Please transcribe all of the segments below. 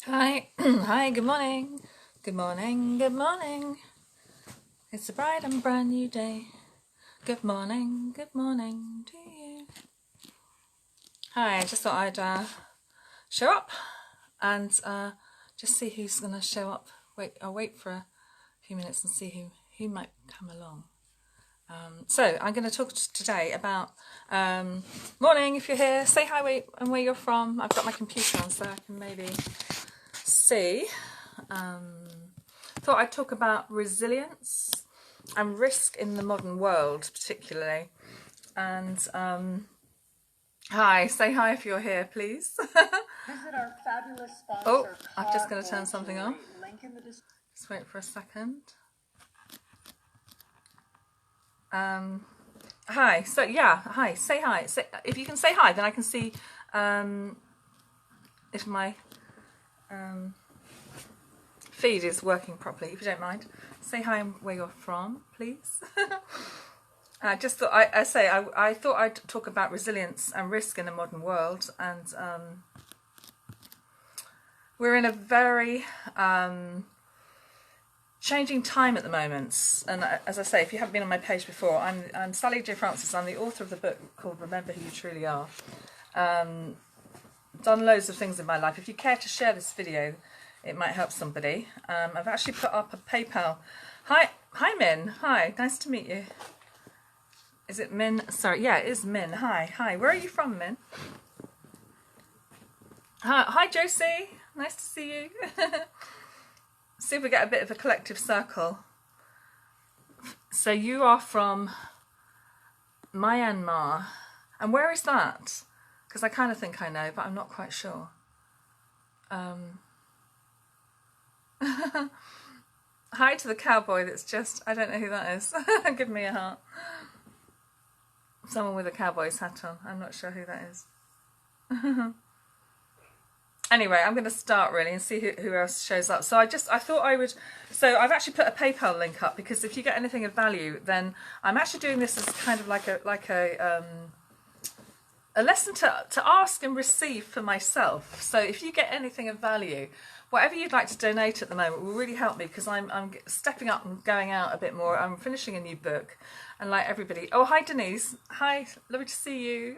Hi, hi, good morning. Good morning, good morning. It's a bright and brand new day. Good morning to you. Hi, I just thought I'd show up and just see who's going to show up. I'll wait for a few minutes and see who might come along. So I'm going to talk today about morning. If you're here, say hi and where you're from. I've got my computer on so I can maybe see. Thought I'd talk about resilience and risk in the modern world, particularly. And hi, say hi if you're here, please. Visit our fabulous sponsor. Oh, I'm just going to turn something off. Link in the Just wait for a second. Hi. So yeah, hi. Say hi. If you can say hi, then I can see if my feed is working properly. If you don't mind, say hi and where you're from, please. I just thought I thought I'd talk about resilience and risk in the modern world, and we're in a very changing time at the moment. And as I say, if you haven't been on my page before, I'm Sally J. Francis. I'm the author of the book called Remember Who You Truly Are. Done loads of things in my life. If you care to share this video, it might help somebody. I've actually put up a PayPal. Hi Min. Hi, nice to meet you. Is it Min? Sorry, yeah, it is Min. Hi. Where are you from, Min? Hi, Josie. Nice to see you. See if we get a bit of a collective circle. So you are from Myanmar. And where is that? Because I kind of think I know, but I'm not quite sure. Hi to the cowboy that's just, I don't know who that is. Give me a heart. Someone with a cowboy's hat on. I'm not sure who that is. Anyway, I'm going to start really and see who else shows up. So I've actually put a PayPal link up because if you get anything of value, then I'm actually doing this as kind of like a lesson to ask and receive for myself. So if you get anything of value, whatever you'd like to donate at the moment will really help me because I'm stepping up and going out a bit more. I'm finishing a new book, and like everybody. Oh, hi Denise. Hi, lovely to see you.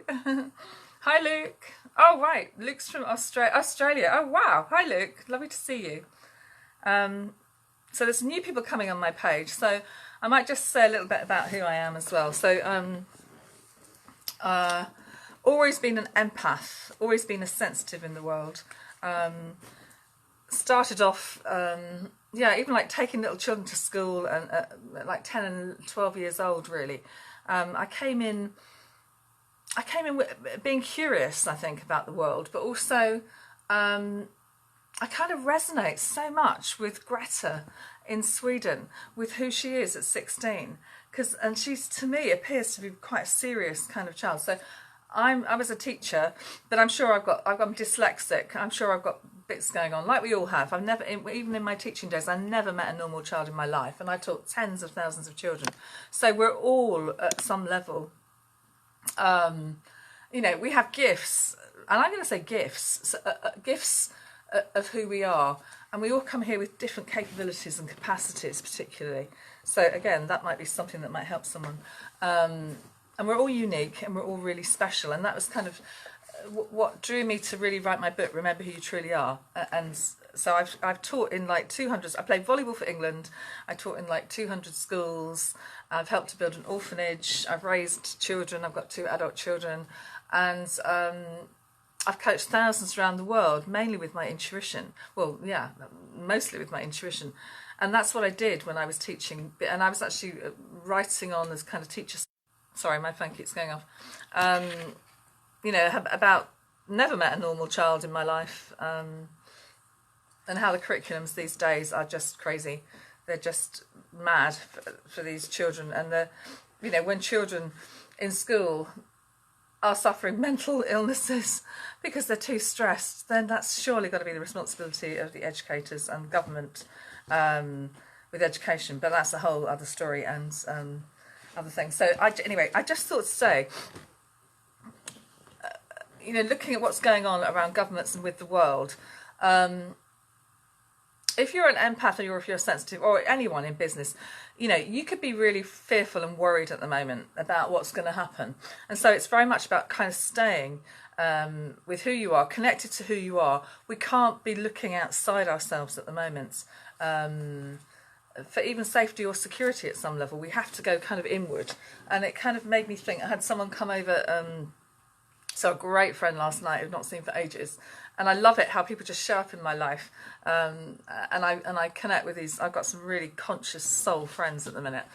Hi Luke. Oh right, Luke's from Australia. Oh wow. Hi Luke. Lovely to see you. So there's new people coming on my page. So I might just say a little bit about who I am as well. So always been an empath, always been a sensitive in the world. Started off, even like taking little children to school and like 10 and 12 years old really. I came in with being curious, I think, about the world, but also I kind of resonate so much with Greta in Sweden, with who she is at 16, and she's, to me, appears to be quite a serious kind of child. So I was a teacher, but I'm sure I'm dyslexic. I'm sure I've got bits going on, like we all have. Even in my teaching days, I never met a normal child in my life, and I taught tens of thousands of children. So we're all at some level. We have gifts, and I'm going to say gifts, gifts of who we are, and we all come here with different capabilities and capacities, particularly. So again, that might be something that might help someone. And we're all unique, and we're all really special, and that was kind of what drew me to really write my book, Remember Who You Truly Are. And so I've taught in like 200. I played volleyball for England. I taught in like 200 schools. I've helped to build an orphanage. I've raised children. I've got 2 adult children, and I've coached thousands around the world, mainly with my intuition. Well, yeah, mostly with my intuition. And that's what I did when I was teaching. And I was actually writing on as kind of teacher. Sorry, my phone keeps going off. About never met a normal child in my life, and how the curriculums these days are just crazy. They're just mad for these children. And when children in school are suffering mental illnesses because they're too stressed, then that's surely got to be the responsibility of the educators and government with education. But that's a whole other story and other things. So I just thought to say, looking at what's going on around governments and with the world, if you're an empath or if you're sensitive, or anyone in business, you know, you could be really fearful and worried at the moment about what's going to happen. And so it's very much about kind of staying with who you are, connected to who you are. We can't be looking outside ourselves at the moment for even safety or security at some level. We have to go kind of inward. And it kind of made me think, I had someone come over, so a great friend last night I've not seen for ages, and I love it how people just show up in my life, and I connect with these. I've got some really conscious soul friends at the minute,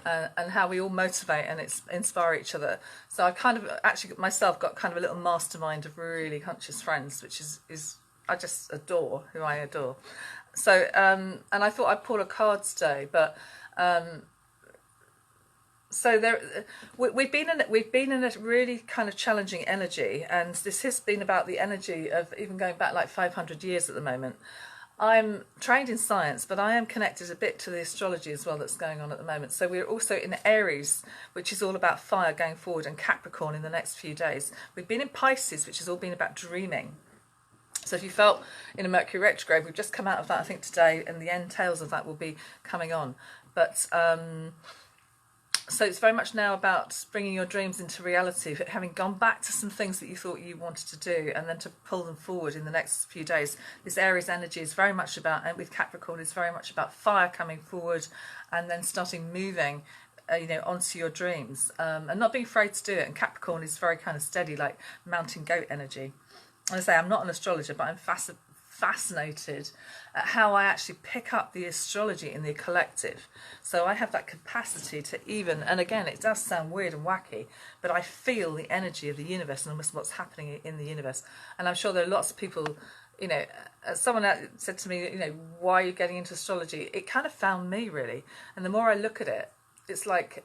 and how we all motivate and inspire each other. So I kind of actually myself got kind of a little mastermind of really conscious friends, which is I just adore, who I adore. So and I thought I'd pull a card today, but so we've been in a really kind of challenging energy, and this has been about the energy of even going back like 500 years at the moment. I'm trained in science, but I am connected a bit to the astrology as well that's going on at the moment. So we're also in Aries, which is all about fire going forward, and Capricorn in the next few days. We've been in Pisces, which has all been about dreaming. So if you felt in a Mercury retrograde, we've just come out of that, I think, today, and the entails of that will be coming on. But so it's very much now about bringing your dreams into reality, having gone back to some things that you thought you wanted to do, and then to pull them forward in the next few days. This Aries energy is very much about, and with Capricorn, is very much about fire coming forward and then starting moving, you know, onto your dreams, and not being afraid to do it. And Capricorn is very kind of steady, like mountain goat energy. And I say I'm not an astrologer, but I'm fascinated at how I actually pick up the astrology in the collective. So I have that capacity to even, and again, it does sound weird and wacky, but I feel the energy of the universe and what's happening in the universe. And I'm sure there are lots of people, you know, someone said to me, you know, why are you getting into astrology? It kind of found me, really. And the more I look at it, it's like,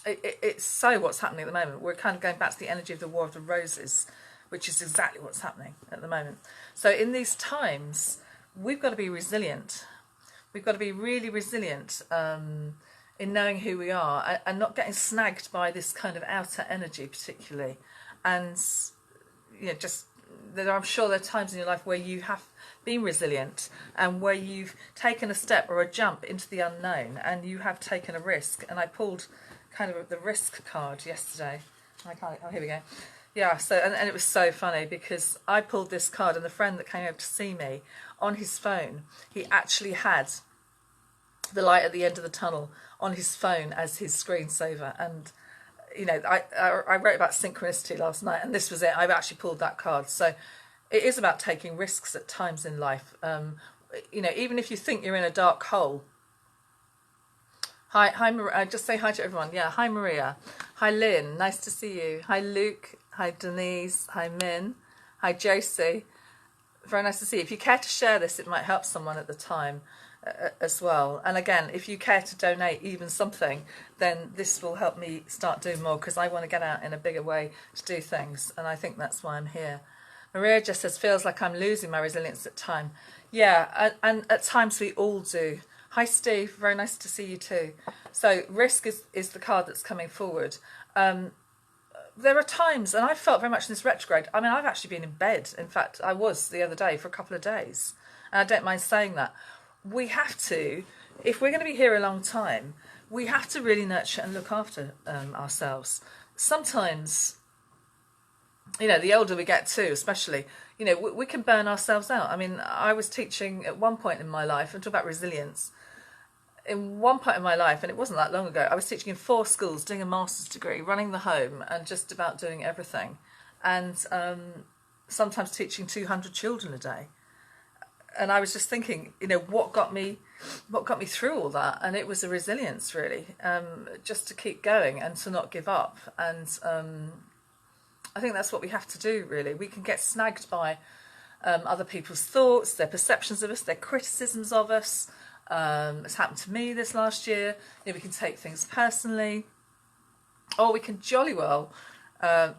it's so what's happening at the moment. We're kind of going back to the energy of the War of the Roses, which is exactly what's happening at the moment. So in these times, we've got to be resilient. We've got to be really resilient in knowing who we are, and not getting snagged by this kind of outer energy particularly. And, you know, just, I'm sure there are times in your life where you have been resilient and where you've taken a step or a jump into the unknown, and you have taken a risk. And I pulled kind of the risk card yesterday. Oh, here we go. Yeah, so and it was so funny because I pulled this card, and the friend that came over to see me, on his phone, he actually had the light at the end of the tunnel on his phone as his screensaver. And, you know, I wrote about synchronicity last night, and this was it. I've actually pulled that card. So it is about taking risks at times in life. You know, even if you think you're in a dark hole. Hi, Maria. Just say hi to everyone. Yeah, hi, Maria. Hi, Lynn. Nice to see you. Hi, Luke. Hi, Denise. Hi, Min. Hi, Josie. Very nice to see you. If you care to share this, it might help someone at the time as well. And again, if you care to donate even something, then this will help me start doing more, because I want to get out in a bigger way to do things. And I think that's why I'm here. Maria just says, feels like I'm losing my resilience at time. Yeah, and at times we all do. Hi, Steve. Very nice to see you too. So risk is the card that's coming forward. There are times, and I felt very much in this retrograde. I mean, I've actually been in bed. In fact, I was the other day for a couple of days. And I don't mind saying that. We have to, if we're going to be here a long time, we have to really nurture and look after ourselves. Sometimes, you know, the older we get too, especially, you know, we can burn ourselves out. I mean, I was teaching at one point in my life, and talk about resilience. In one point in my life, and it wasn't that long ago, I was teaching in 4 schools, doing a master's degree, running the home, and just about doing everything. And sometimes teaching 200 children a day. And I was just thinking, you know, what got me through all that? And it was a resilience, really, just to keep going and to not give up. And I think that's what we have to do, really. We can get snagged by other people's thoughts, their perceptions of us, their criticisms of us. It's happened to me this last year. You know, we can take things personally, or we can jolly well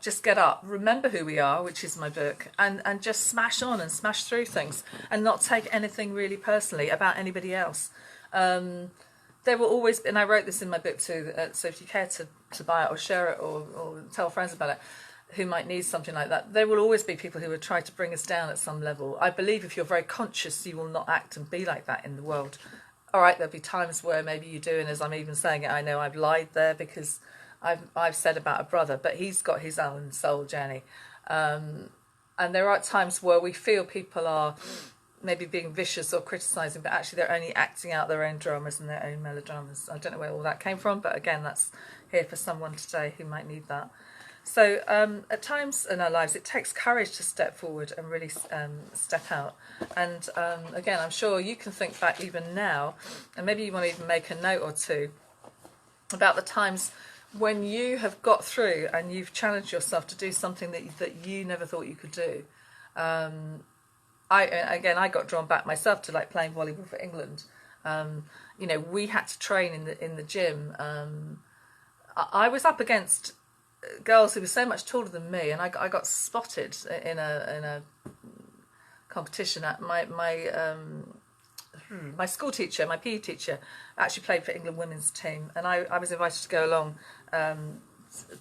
just get up, remember who we are, which is my book, and just smash on and smash through things, and not take anything really personally about anybody else. There will always, and I wrote this in my book too, so if you care to buy it or share it or tell friends about it, who might need something like that. There will always be people who would try to bring us down at some level. I believe if you're very conscious, you will not act and be like that in the world. All right, there'll be times where maybe you do, and as I'm even saying it, I know I've lied there because I've said about a brother, but he's got his own soul journey. And there are times where we feel people are maybe being vicious or criticising, but actually they're only acting out their own dramas and their own melodramas. I don't know where all that came from, but again, that's here for someone today who might need that. So at times in our lives, it takes courage to step forward and really step out. And again, I'm sure you can think back even now, and maybe you want to even make a note or two about the times when you have got through and you've challenged yourself to do something that you never thought you could do. I got drawn back myself to like playing volleyball for England. You know, we had to train in the gym. I was up against girls who were so much taller than me, and I got spotted in a competition at my school teacher, my PE teacher, actually played for England women's team, and I was invited to go along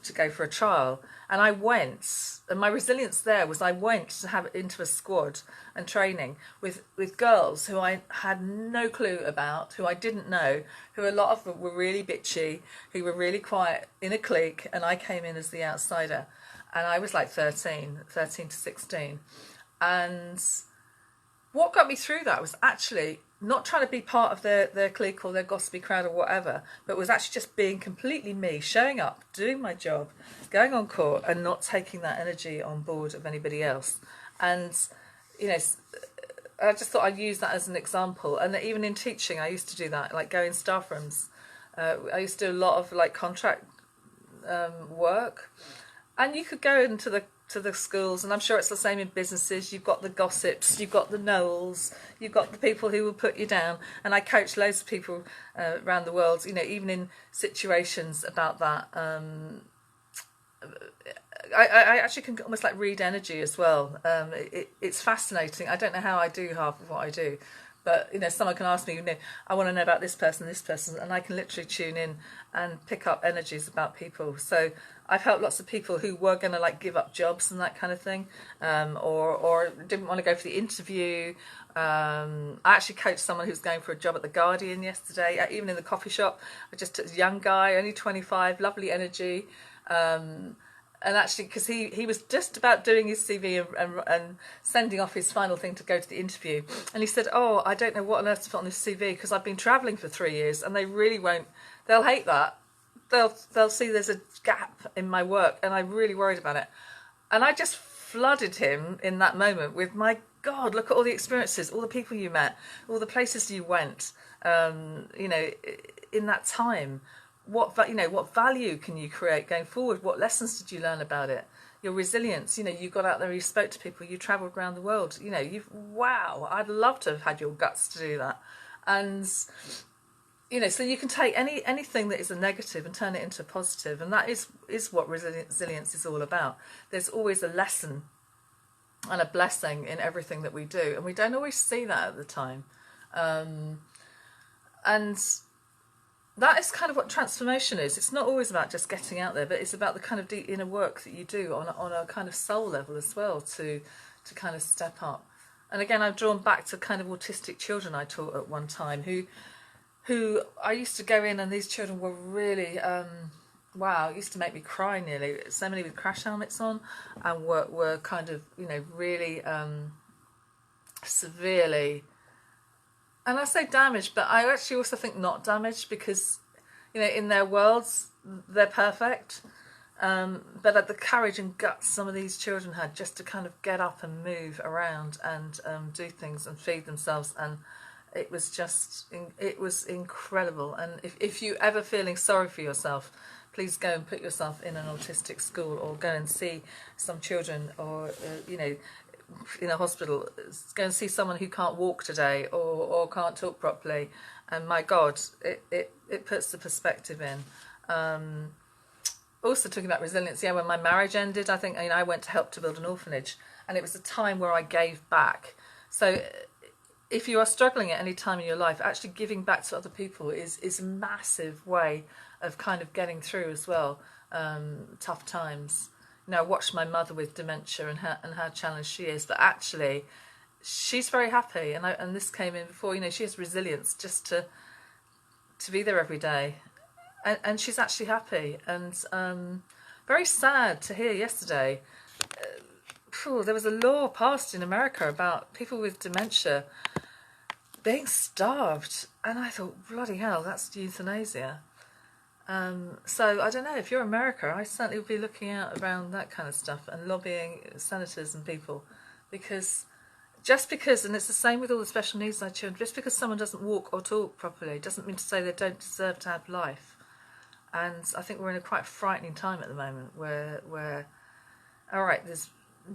to go for a trial, and I went, and my resilience there was I went to have into a squad and training with girls who I had no clue about, who I didn't know, who a lot of them were really bitchy, who were really quiet in a clique, and I came in as the outsider, and I was like 13 to 16, and what got me through that was actually not trying to be part of their clique or their gossipy crowd or whatever, but was actually just being completely me, showing up, doing my job, going on court, and not taking that energy on board of anybody else. And, you know, I just thought I'd use that as an example. And even in teaching, I used to do that, like go in staff rooms. I used to do a lot of like contract work. And you could go into the schools, and I'm sure it's the same in businesses. You've got the gossips, you've got the knowles, you've got the people who will put you down. And I coach loads of people around the world, you know, even in situations about that. I actually can almost like read energy as well. It's fascinating. I don't know how I do half of what I do, but you know, someone can ask me, you know, I want to know about this person, and I can literally tune in and pick up energies about people. So I've helped lots of people who were going to like give up jobs and that kind of thing, or didn't want to go for the interview. I actually coached someone who was going for a job at the Guardian yesterday, even in the coffee shop. I just took a young guy, only 25, lovely energy. And actually, because he was just about doing his CV and sending off his final thing to go to the interview. And he said, oh, I don't know what on earth to put on this CV because I've been travelling for 3 years and they really won't, they'll hate that. They'll see there's a gap in my work and I'm really worried about it. And I just flooded him in that moment with, my God, look at all the experiences, all the people you met, all the places you went, you know, in that time. What value can you create going forward? What lessons did you learn about it? Your resilience, you know, you got out there, you spoke to people, you travelled around the world, you know, wow, I'd love to have had your guts to do that. And, you know, so you can take anything that is a negative and turn it into a positive. And that is what resilience is all about. There's always a lesson and a blessing in everything that we do. And we don't always see that at the time. And that is kind of what transformation is. It's not always about just getting out there, but it's about the kind of deep inner work that you do on a kind of soul level as well to kind of step up. And again, I've drawn back to kind of autistic children I taught at one time who I used to go in, and these children were really, wow, it used to make me cry nearly. So many with crash helmets on and were kind of, you know, really severely, and I say damaged, but I actually also think not damaged because, you know, in their worlds, they're perfect. But at the courage and guts some of these children had just to kind of get up and move around and do things and feed themselves. And it was just, it was incredible. And if you ever feeling sorry for yourself, please go and put yourself in an autistic school or go and see some children or, you know, in a hospital, go and see someone who can't walk today or can't talk properly, and my God, it puts the perspective in. Also talking about resilience, yeah, when my marriage ended, I think, you know, I went to help to build an orphanage, and it was a time where I gave back. So if you are struggling at any time in your life, actually giving back to other people is a massive way of kind of getting through as well, tough times. you know, I watched my mother with dementia and how challenged she is, but actually she's very happy, and this came in before, you know, she has resilience just to be there every day, and she's actually happy. And very sad to hear yesterday, there was a law passed in America about people with dementia being starved, and I thought, bloody hell, that's euthanasia. So I don't know, if you're America, I certainly would be looking out around that kind of stuff and lobbying senators and people, because and it's the same with all the special needs children, just because someone doesn't walk or talk properly doesn't mean to say they don't deserve to have life. And I think we're in a quite frightening time at the moment where all right, there's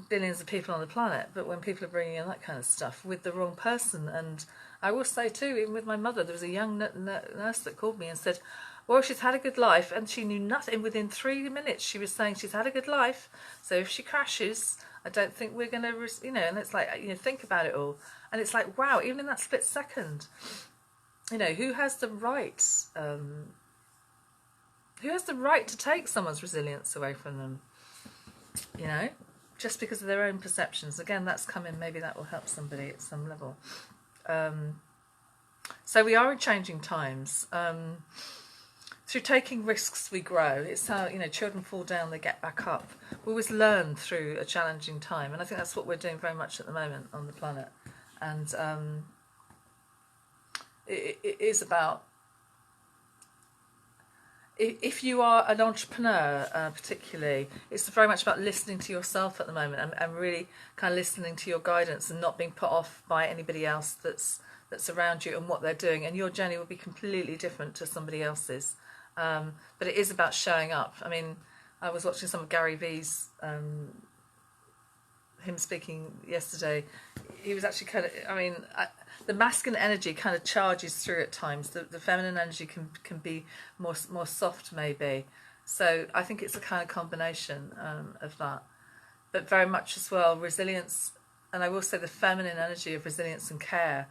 billions of people on the planet, but when people are bringing in that kind of stuff with the wrong person, and I will say too, even with my mother, there was a young nurse that called me and said, well, she's had a good life, and she knew nothing. Within 3 minutes she was saying she's had a good life, so if she crashes, I don't think we're going to, you know. And it's like, you know, think about it all, and it's like, wow, even in that split second, you know, who has the right to take someone's resilience away from them, you know, just because of their own perceptions? Again, that's coming, maybe that will help somebody at some level. So we are in changing times. Through taking risks we grow. It's how, you know, children fall down, they get back up. We always learn through a challenging time, and I think that's what we're doing very much at the moment on the planet. And it is about, if you are an entrepreneur particularly, it's very much about listening to yourself at the moment, and really kind of listening to your guidance and not being put off by anybody else that's around you and what they're doing, and your journey will be completely different to somebody else's. But it is about showing up. I mean, I was watching some of Gary V's, him speaking yesterday. He was actually kind of, I mean, the masculine energy kind of charges through at times. The feminine energy can be more soft maybe. So I think it's a kind of combination of that. But very much as well, resilience, and I will say the feminine energy of resilience and care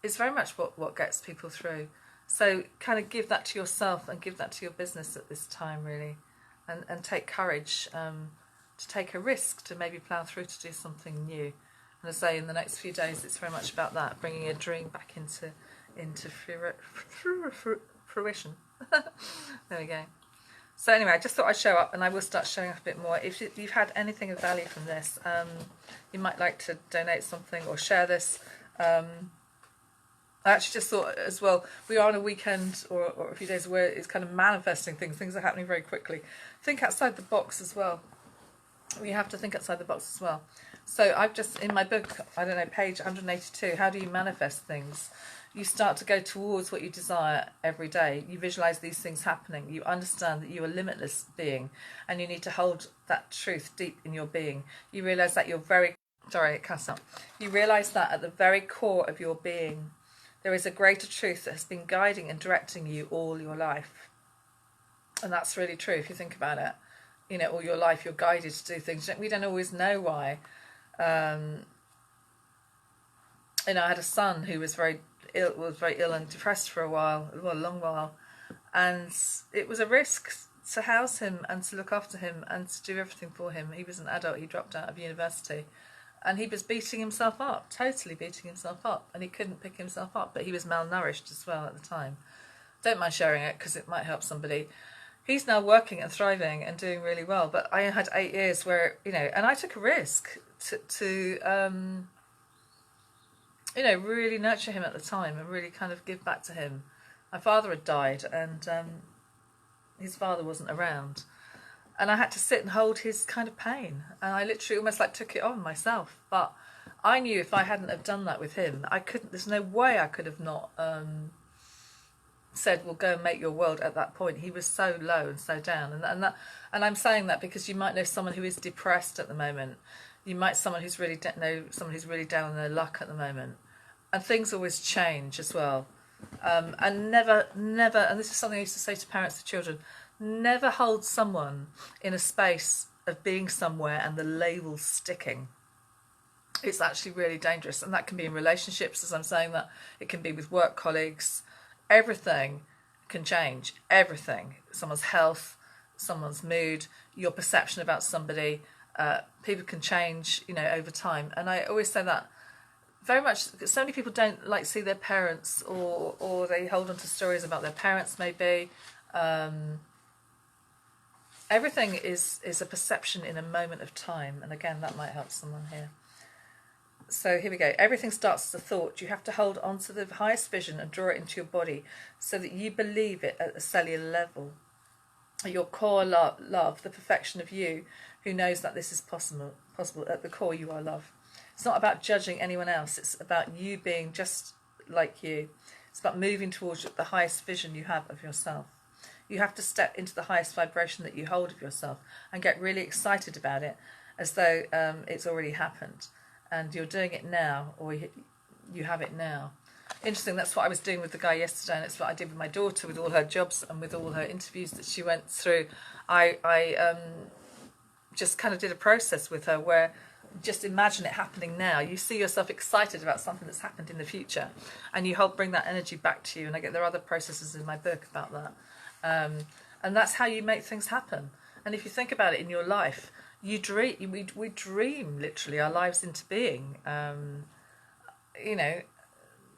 is very much what gets people through. So kind of give that to yourself and give that to your business at this time, really, and take courage to take a risk, to maybe plough through to do something new. And as I say, in the next few days, it's very much about that, bringing a dream back into fruition. There we go. So anyway, I just thought I'd show up, and I will start showing up a bit more. If you've had anything of value from this, you might like to donate something or share this. I actually just thought as well, we are on a weekend or a few days where it's kind of manifesting things. Things are happening very quickly. Think outside the box as well. We have to think outside the box as well. So I've just, in my book, I don't know, page 182, how do you manifest things? You start to go towards what you desire every day. You visualize these things happening. You understand that you are a limitless being, and you need to hold that truth deep in your being. You realize that you're it cuts up. You realize that at the very core of your being, there is a greater truth that has been guiding and directing you all your life. And that's really true if you think about it. You know, all your life you're guided to do things. We don't always know why. You know, I had a son who was very ill and depressed for a long while. And it was a risk to house him and to look after him and to do everything for him. He was an adult, he dropped out of university. And he was beating himself up, totally beating himself up. And he couldn't pick himself up, but he was malnourished as well at the time. Don't mind sharing it because it might help somebody. He's now working and thriving and doing really well. But I had 8 years where, you know, and I took a risk to you know, really nurture him at the time and really kind of give back to him. My father had died, and his father wasn't around. And I had to sit and hold his kind of pain. And I literally almost like took it on myself. But I knew if I hadn't have done that with him, I couldn't, there's no way I could have not said, well, go and make your world at that point. He was so low and so down. And I'm saying that because you might know someone who is depressed at the moment. You might know someone who's really down on their luck at the moment. And things always change as well. And never, and this is something I used to say to parents of children, never hold someone in a space of being somewhere and the label sticking. It's actually really dangerous, and that can be in relationships, as I'm saying that. It can be with work colleagues. Everything can change. Everything. Someone's health, someone's mood, your perception about somebody. People can change, over time. And I always say that very much, so many people don't like see their parents, or they hold on to stories about their parents maybe. Everything is a perception in a moment of time. And again, that might help someone here. So here we go. Everything starts as a thought. You have to hold on to the highest vision and draw it into your body so that you believe it at a cellular level. Your core love, the perfection of you, who knows that this is possible. At the core, you are love. It's not about judging anyone else. It's about you being just like you. It's about moving towards the highest vision you have of yourself. You have to step into the highest vibration that you hold of yourself and get really excited about it, as though it's already happened. And you're doing it now, or you have it now. Interesting, that's what I was doing with the guy yesterday, and it's what I did with my daughter, with all her jobs and with all her interviews that she went through. I just kind of did a process with her where just imagine it happening now. You see yourself excited about something that's happened in the future, and you bring that energy back to you. And there are other processes in my book about that. And that's how you make things happen. And if you think about it in your life, you dream. We dream literally our lives into being.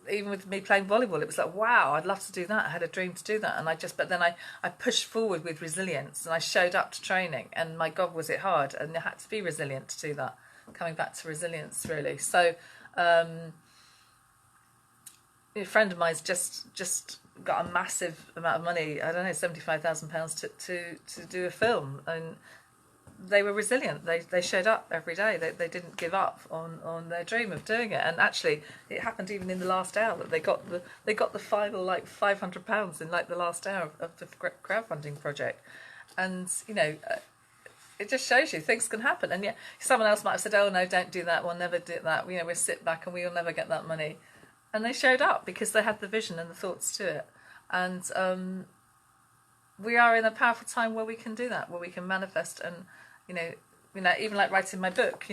Even with me playing volleyball, it was like, wow, I'd love to do that. I had a dream to do that, and but then I pushed forward with resilience, and I showed up to training, and my God, was it hard, and I had to be resilient to do that. Coming back to resilience, really. So, a friend of mine's just got a massive amount of money. I don't know, £75,000 to do a film, and they were resilient. They showed up every day. They didn't give up on their dream of doing it. And actually, it happened even in the last hour that they got the final £500 in the last hour of the crowdfunding project. And it just shows you things can happen. And yet someone else might have said, "Oh no, don't do that. We'll never do that. We'll sit back and we'll never get that money." And they showed up because they had the vision and the thoughts to it. And we are in a powerful time where we can do that, where we can manifest. And even like writing my book,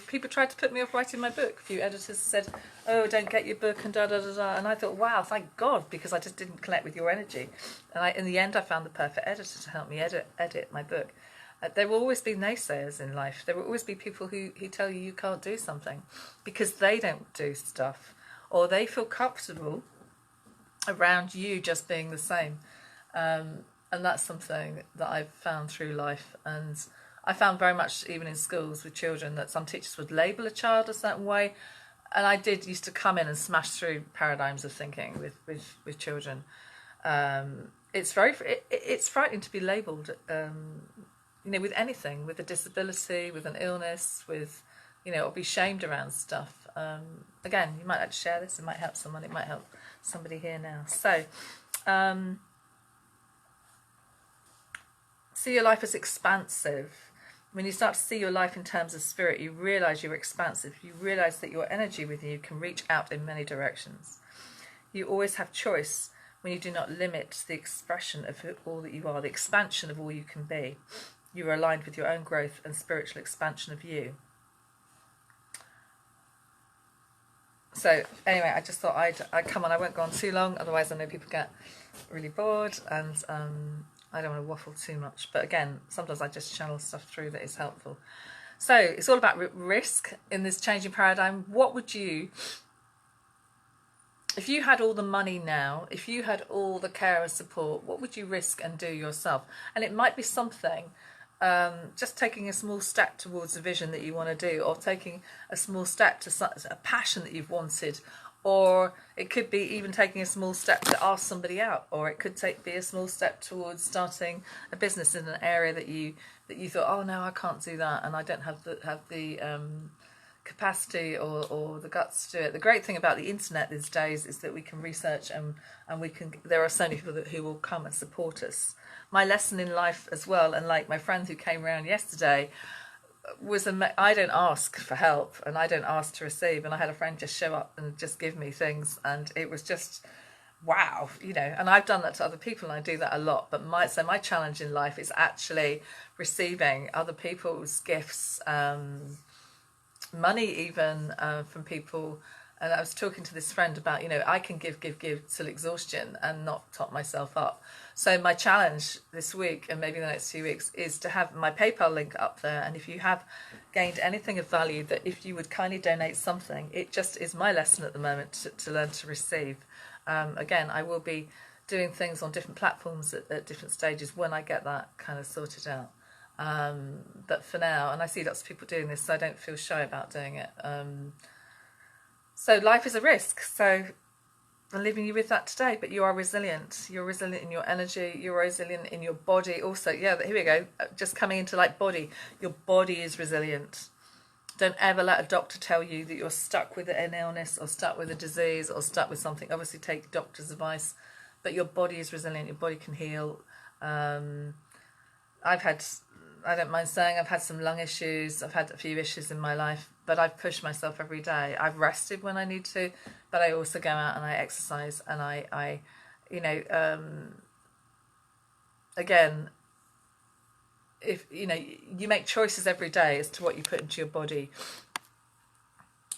people tried to put me off writing my book. A few editors said, "Oh, don't get your book," and da da da da. And I thought, wow, thank God, because I just didn't connect with your energy. And in the end, I found the perfect editor to help me edit my book. There will always be naysayers in life. There will always be people who tell you can't do something because they don't do stuff, or they feel comfortable around you just being the same. And that's something that I've found through life. And I found very much even in schools with children that some teachers would label a child a certain way. And I used to come in and smash through paradigms of thinking with children. It's frightening to be labelled, with anything, with a disability, with an illness, or be shamed around stuff. Again, you might like to share this. It might help someone. It might help somebody here now. So, see your life as expansive. When you start to see your life in terms of spirit, you realise you're expansive. You realise that your energy within you can reach out in many directions. You always have choice when you do not limit the expression of all that you are, the expansion of all you can be. You are aligned with your own growth and spiritual expansion of you. So anyway, I just thought I'd come on. I won't go on too long, otherwise I know people get really bored, and I don't want to waffle too much. But again, sometimes I just channel stuff through that is helpful. So it's all about risk in this changing paradigm. What would you, if you had all the money now, if you had all the care and support, what would you risk and do yourself? And it might be something, just taking a small step towards a vision that you want to do, or taking a small step to a passion that you've wanted, or it could be even taking a small step to ask somebody out, or it could be a small step towards starting a business in an area that you thought, oh no, I can't do that, and I don't have the capacity or the guts to do it. The great thing about the internet these days is that we can research and there are so many people who will come and support us. My lesson in life as well, and like my friend who came around yesterday, was I don't ask for help and I don't ask to receive, and I had a friend just show up and just give me things, and it was just wow, and I've done that to other people, and I do that a lot. But my challenge in life is actually receiving other people's gifts, money even from people, And I was talking to this friend about, I can give till exhaustion and not top myself up. So my challenge this week and maybe the next few weeks is to have my PayPal link up there. And if you have gained anything of value, that if you would kindly donate something, it just is my lesson at the moment to learn to receive. Again, I will be doing things on different platforms at different stages when I get that kind of sorted out. But for now, and I see lots of people doing this, so I don't feel shy about doing it. So life is a risk. So I'm leaving you with that today. But you are resilient. You're resilient in your energy. You're resilient in your body. Also, yeah, here we go. Just coming into like body. Your body is resilient. Don't ever let a doctor tell you that you're stuck with an illness or stuck with a disease or stuck with something. Obviously, take doctor's advice. But your body is resilient. Your body can heal. I don't mind saying I've had some lung issues. I've had a few issues in my life, but I've pushed myself every day. I've rested when I need to, but I also go out and I exercise and again, if you make choices every day as to what you put into your body.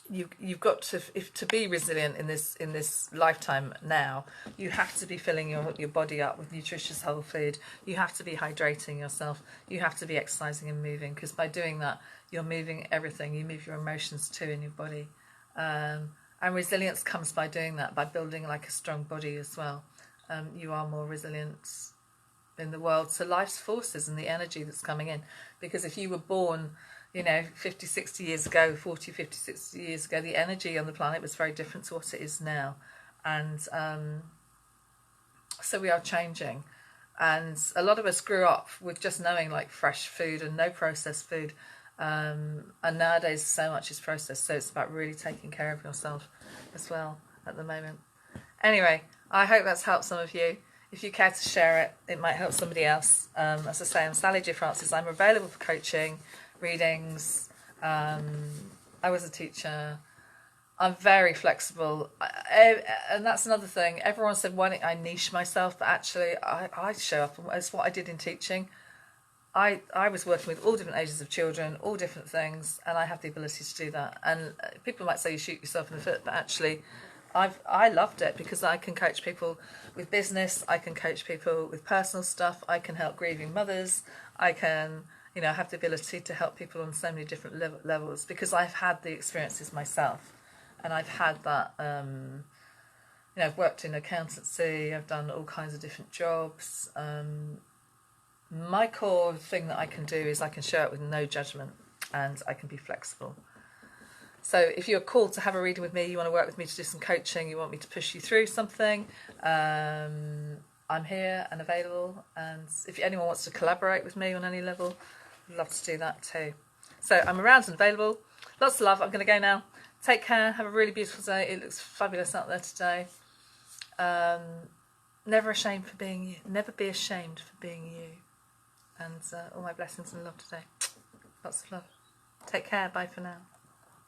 You've got to be resilient in this lifetime now. You have to be filling your body up with nutritious whole food. You have to be hydrating yourself. You have to be exercising and moving, because by doing that, you're moving everything. You move your emotions too in your body, and resilience comes by doing that, by building like a strong body as well. You are more resilient in the world to life's forces and the energy that's coming in, because if you were born 50, 60 years ago, 40, 50, 60 years ago, the energy on the planet was very different to what it is now. And so we are changing. And a lot of us grew up with just knowing like fresh food and no processed food. And nowadays so much is processed. So it's about really taking care of yourself as well at the moment. Anyway, I hope that's helped some of you. If you care to share it, it might help somebody else. As I say, I'm Sally J. Francis. I'm available for coaching, readings. I was a teacher. I'm very flexible, and that's another thing. Everyone said, why don't I niche myself? But actually I show up, and it's what I did in teaching. I was working with all different ages of children, all different things, and I have the ability to do that. And people might say you shoot yourself in the foot, but actually I loved it, because I can coach people with business, I can coach people with personal stuff, I can help grieving mothers, I can have the ability to help people on so many different levels, because I've had the experiences myself, and I've had that, I've worked in accountancy, I've done all kinds of different jobs. My core thing that I can do is I can show up with no judgment, and I can be flexible. So if you're called to have a reading with me, you want to work with me to do some coaching, you want me to push you through something, I'm here and available. And if anyone wants to collaborate with me on any level, I'd love to do that too. So I'm around and available. Lots of love. I'm going to go now. Take care. Have a really beautiful day. It looks fabulous out there today. Never ashamed for being you. Never be ashamed for being you. And all my blessings and love today. Lots of love. Take care. Bye for now.